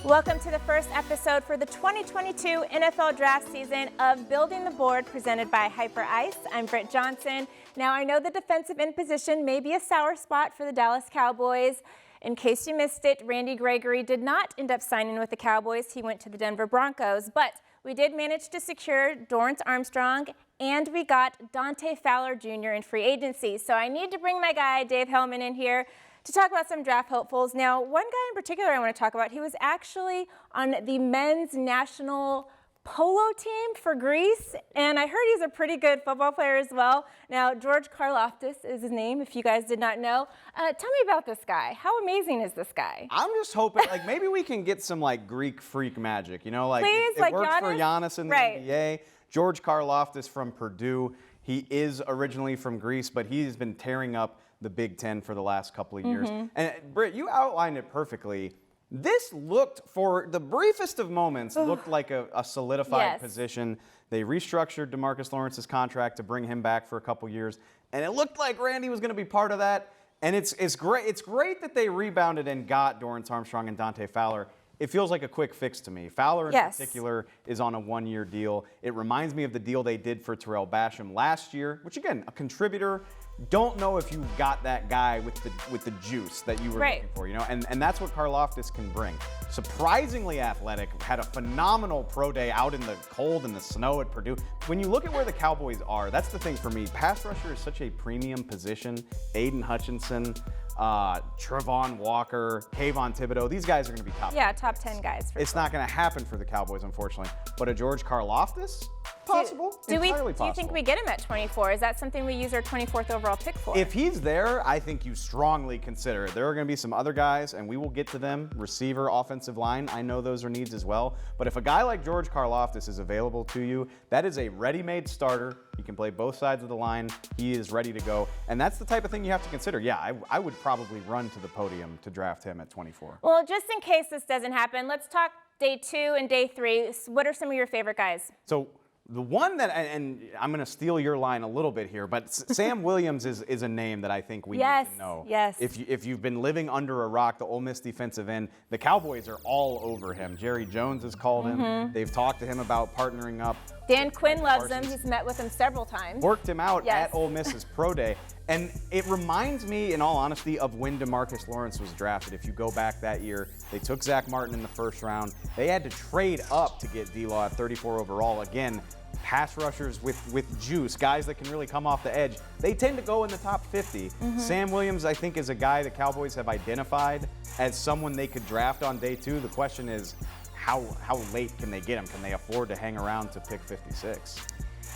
Welcome to the first episode for the 2022 NFL Draft season of Building the Board, presented by Hyper Ice. I'm Britt Johnson. Now, I know the defensive end position may be a sour spot for the Dallas Cowboys. In case you missed it, Randy Gregory did not end up signing with the Cowboys. He went to the Denver Broncos, but we did manage to secure Dorrance Armstrong, and we got Dante Fowler Jr. in free agency. So I need to bring my guy, Dave Hellman, in here to talk about some draft hopefuls. Now, one guy in particular I want to talk about, he was actually on the men's national polo team for Greece, and I heard he's a pretty good football player as well. Now, George Kloftus is his name, if you guys did not know. Tell me about this guy. How amazing is this guy? I'm just hoping, maybe we can get some, Greek freak magic, you know? Please, it worked Giannis? for Giannis in the Right. NBA. George Kloftus from Purdue. He is originally from Greece, but he's been tearing up the Big Ten for the last couple of years. And Britt, you outlined it perfectly. This looked, for the briefest of moments, looked like a solidified position. They restructured DeMarcus Lawrence's contract to bring him back for a couple years, and it looked like Randy was going to be part of that. And it's great. It's great that they rebounded and got Dorrance Armstrong and Dante Fowler. It feels like a quick fix to me. Fowler in particular is on a one-year deal. It reminds me of the deal they did for Terrell Basham last year, which again, a contributor. Don't know if you got that guy with the juice that you were looking for, you know, and that's what Kloftus can bring. Surprisingly athletic, had a phenomenal pro day out in the cold and the snow at Purdue. When you look at where the Cowboys are, that's the thing for me. Pass rusher is such a premium position. Aiden Hutchinson, Trevon Walker, Kayvon Thibodeau, these guys are going to be top. Yeah, top 10 guys. It's not going to happen for the Cowboys, unfortunately. But a George Kloftus? Possible. Do you think we get him at 24? Is that something we use our 24th overall pick for? If he's there, I think you strongly consider it. There are going to be some other guys, and we will get to them. Receiver, offensive line, I know those are needs as well. But if a guy like George Kloftus is available to you, that is a ready-made starter. He can play both sides of the line. He is ready to go. And that's the type of thing you have to consider. Yeah, I would probably run to the podium to draft him at 24. Well, just in case this doesn't happen, let's talk day 2 and day 3. What are some of your favorite guys? So the one that, and I'm going to steal your line a little bit here, but Sam Williams is a name that I think we need to know. Yes. If you've been living under a rock, the Ole Miss defensive end, the Cowboys are all over him. Jerry Jones has called him. They've talked to him about partnering up. Dan Quinn loves him. He's met with him several times. Worked him out at Ole Miss's pro day. And it reminds me, in all honesty, of when DeMarcus Lawrence was drafted. If you go back that year, they took Zach Martin in the first round. They had to trade up to get D-Law at 34 overall. Again, pass rushers with juice, guys that can really come off the edge. They tend to go in the top 50. Sam Williams, I think, is a guy the Cowboys have identified as someone they could draft on day 2. The question is, how late can they get him? Can they afford to hang around to pick 56?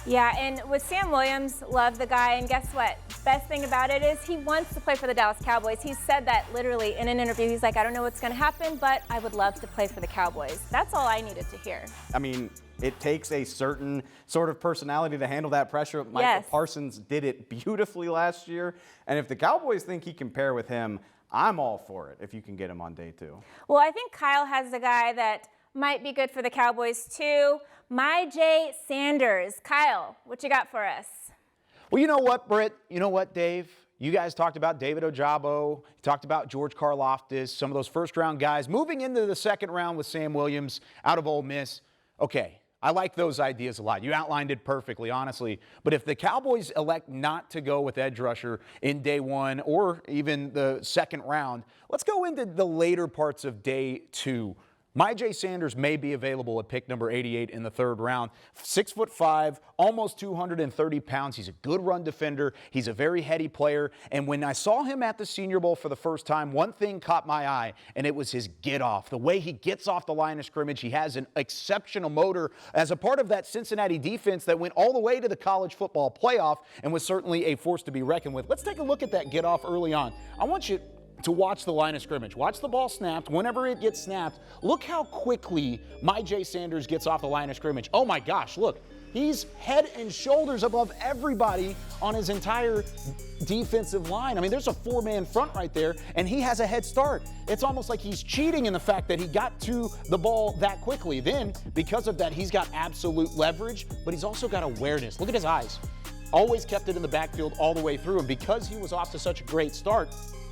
Yeah, and with Sam Williams, love the guy, and guess what? Best thing about it is he wants to play for the Dallas Cowboys. He said that literally in an interview. He's like, I don't know what's going to happen, but I would love to play for the Cowboys. That's all I needed to hear. I mean, it takes a certain sort of personality to handle that pressure. Michael Parsons did it beautifully last year, and if the Cowboys think he can pair with him, I'm all for it if you can get him on day 2. Well, I think Kyle has a guy that might be good for the Cowboys too. Myjai Sanders. Kyle, what you got for us? Well, you know what, Britt? You know what, Dave? You guys talked about David Ojabo. You talked about George Kloftus, some of those first-round guys. Moving into the second round with Sam Williams out of Ole Miss. Okay, I like those ideas a lot. You outlined it perfectly, honestly. But if the Cowboys elect not to go with edge rusher in day 1 or even the second round, let's go into the later parts of day 2. Myjai Sanders may be available at pick number 88 in the third round. 6'5", almost 230 pounds. He's a good run defender. He's a very heady player. And when I saw him at the Senior Bowl for the first time, one thing caught my eye, and it was his get off. The way he gets off the line of scrimmage. He has an exceptional motor as a part of that Cincinnati defense that went all the way to the college football playoff and was certainly a force to be reckoned with. Let's take a look at that get off early on. I want you to watch the line of scrimmage. Watch the ball snapped. Whenever it gets snapped, look how quickly Myjai Sanders gets off the line of scrimmage. Oh my gosh, look. He's head and shoulders above everybody on his entire defensive line. I mean, there's a 4-man front right there, and he has a head start. It's almost like he's cheating in the fact that he got to the ball that quickly. Then, because of that, he's got absolute leverage, but he's also got awareness. Look at his eyes. Always kept it in the backfield all the way through, and because he was off to such a great start,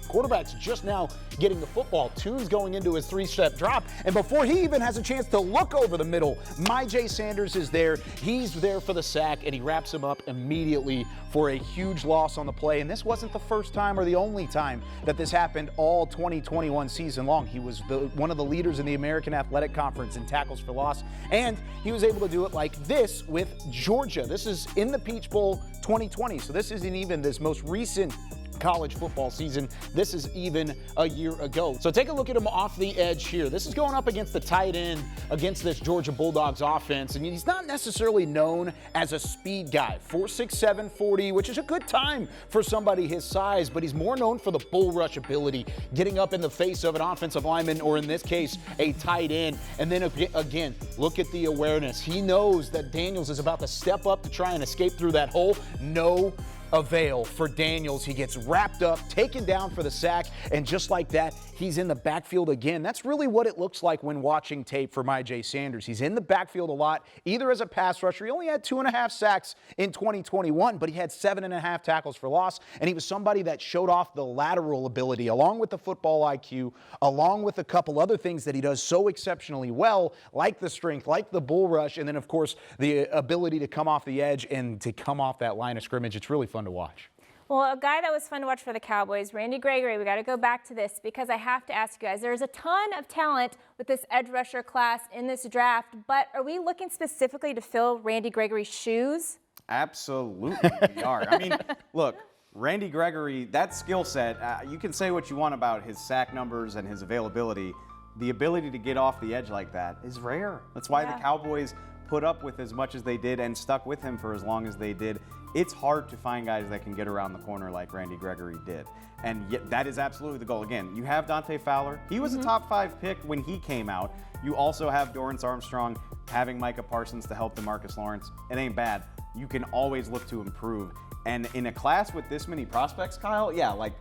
Quarterback's just now getting the football. Tune's going into his 3-step drop, and before he even has a chance to look over the middle, Myjai Sanders is there. He's there for the sack, and he wraps him up immediately for a huge loss on the play. And this wasn't the first time or the only time that this happened all 2021 season long. He was one of the leaders in the American Athletic Conference in tackles for loss, and he was able to do it like this with Georgia. This is in the Peach Bowl 2020, so this isn't even this most recent college football season. This is even a year ago. So take a look at him off the edge here. This is going up against the tight end against this Georgia Bulldogs offense, and he's not necessarily known as a speed guy. 4.67 40, which is a good time for somebody his size, but he's more known for the bull rush ability, getting up in the face of an offensive lineman, or in this case, a tight end. And then again, look at the awareness. He knows that Daniels is about to step up to try and escape through that hole. No avail for Daniels. He gets wrapped up, taken down for the sack, and just like that, he's in the backfield again. That's really what it looks like when watching tape for Myjai Sanders. He's in the backfield a lot, either as a pass rusher. He only had 2.5 sacks in 2021, but he had 7.5 tackles for loss, and he was somebody that showed off the lateral ability, along with the football IQ, along with a couple other things that he does so exceptionally well, like the strength, like the bull rush, and then, of course, the ability to come off the edge and to come off that line of scrimmage. It's really fun to watch. Well, a guy that was fun to watch for the Cowboys, Randy Gregory, we got to go back to this because I have to ask you guys, there's a ton of talent with this edge rusher class in this draft, but are we looking specifically to fill Randy Gregory's shoes? Absolutely we are. I mean, look, Randy Gregory, that skill set, you can say what you want about his sack numbers and his availability. The ability to get off the edge like that is rare. That's why the Cowboys put up with as much as they did and stuck with him for as long as they did. It's hard to find guys that can get around the corner like Randy Gregory did. And yet that is absolutely the goal. Again, you have Dante Fowler. He was a top 5 pick when he came out. You also have Dorrance Armstrong, having Micah Parsons to help DeMarcus Lawrence. It ain't bad. You can always look to improve. And in a class with this many prospects, Kyle, yeah, like,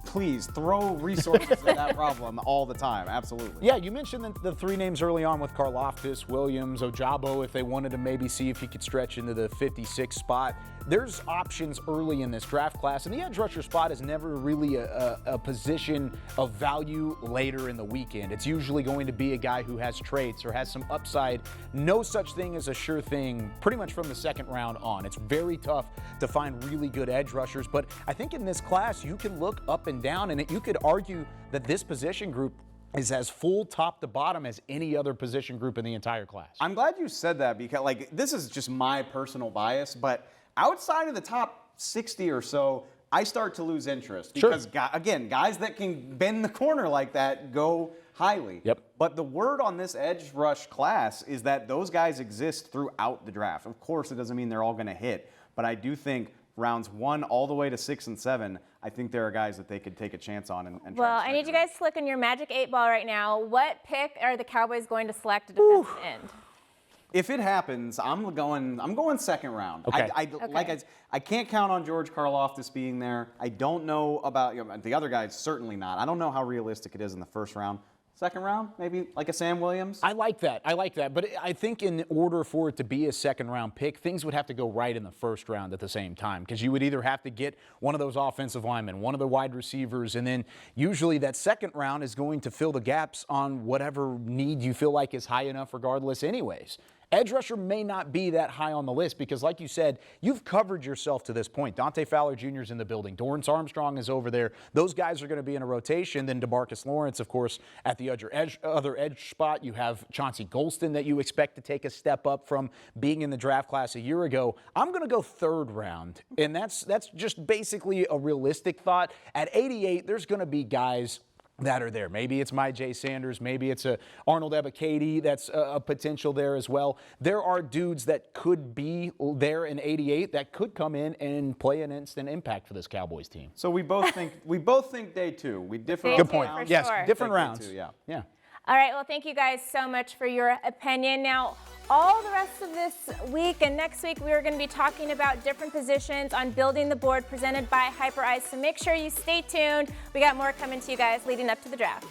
please throw resources at that problem all the time. Absolutely. Yeah, you mentioned the 3 names early on with Karlaftis, Williams, Ojabo, if they wanted to maybe see if he could stretch into the 56 spot. There's options early in this draft class, and the edge rusher spot is never really a position of value later in the weekend. It's usually going to be a guy who has traits or has some upside. No such thing as a sure thing pretty much from the second round on. It's very tough to find really good edge rushers, but I think in this class you can look up and down, and you could argue that this position group is as full top to bottom as any other position group in the entire class. I'm glad you said that because, like, this is just my personal bias, but outside of the top 60 or so, I start to lose interest because, again, guys that can bend the corner like that go highly. Yep. But the word on this edge rush class is that those guys exist throughout the draft. Of course, it doesn't mean they're all going to hit, but I do think rounds 1 all the way to 6 and 7, I think there are guys that they could take a chance on and try. Well, I need you guys to look in your magic 8 ball right now. What pick are the Cowboys going to select a defensive end? If it happens, I'm going second round. Okay. I can't count on George Karlaftis being there. I don't know about the other guys, certainly not. I don't know how realistic it is in the first round. Second round, maybe like a Sam Williams? I like that. But I think in order for it to be a second round pick, things would have to go right in the first round at the same time, because you would either have to get one of those offensive linemen, one of the wide receivers, and then usually that second round is going to fill the gaps on whatever need you feel like is high enough regardless anyways. Edge rusher may not be that high on the list because, like you said, you've covered yourself to this point. Dante Fowler Jr. is in the building. Dorrance Armstrong is over there. Those guys are going to be in a rotation. Then DeMarcus Lawrence, of course, at the other edge spot. You have Chauncey Golston that you expect to take a step up from being in the draft class a year ago. I'm going to go third round, and that's just basically a realistic thought. At 88, there's going to be guys that are there. Maybe it's Myjai Sanders, maybe it's a Arnold Ebiketie that's a potential there as well. There are dudes that could be there in 88 that could come in and play an instant impact for this Cowboys team. So we both think day 2. We differ. Good point. For Yes, sure. different rounds. Day 2, yeah. All right, well, thank you guys so much for your opinion. Now, all the rest of this week and next week, we are going to be talking about different positions on Building the Board presented by Hyper Ice. So make sure you stay tuned. We got more coming to you guys leading up to the draft.